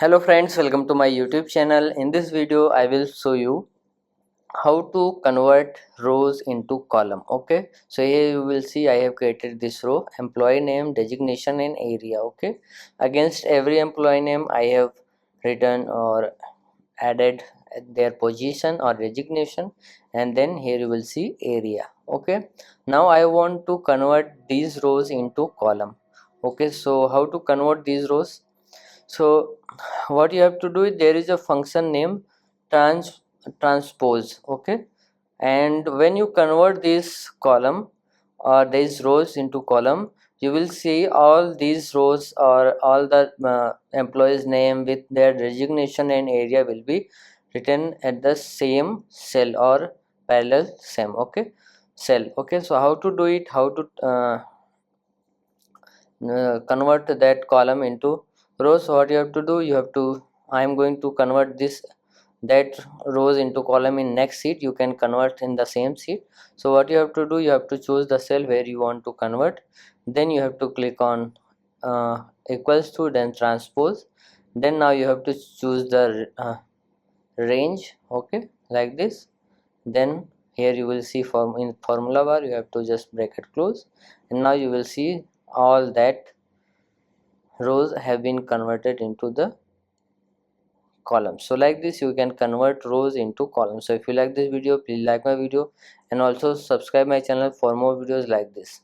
Hello friends, welcome to my YouTube channel. In this video I will show you how to convert rows into column. Okay, so here you will see I have created this row: employee name, designation and area. Okay, against every employee name I have written or added their position or designation, and then here you will see area. Okay, now I want to convert these rows into column. Okay, so how to convert these rows? So what you have to do is there is a function named transpose. Okay, and when you convert this column or these rows into column, you will see all these rows or all the employees name with their designation and area will be written at the same cell or parallel same. Okay, cell. Okay, so how to do it, how to convert that column into rows? What you have to do, you have to, I am going to convert this that rows into column in next sheet. You can convert in the same sheet. So what you have to do, you have to choose the cell where you want to convert, then you have to click on equals to, then transpose, then now you have to choose the range. Okay, like this. Then here you will see form in formula bar, you have to just bracket close, and now you will see all that rows have been converted into the columns. So like this you can convert rows into columns. So if you like this video, please like my video and also subscribe my channel for more videos like this.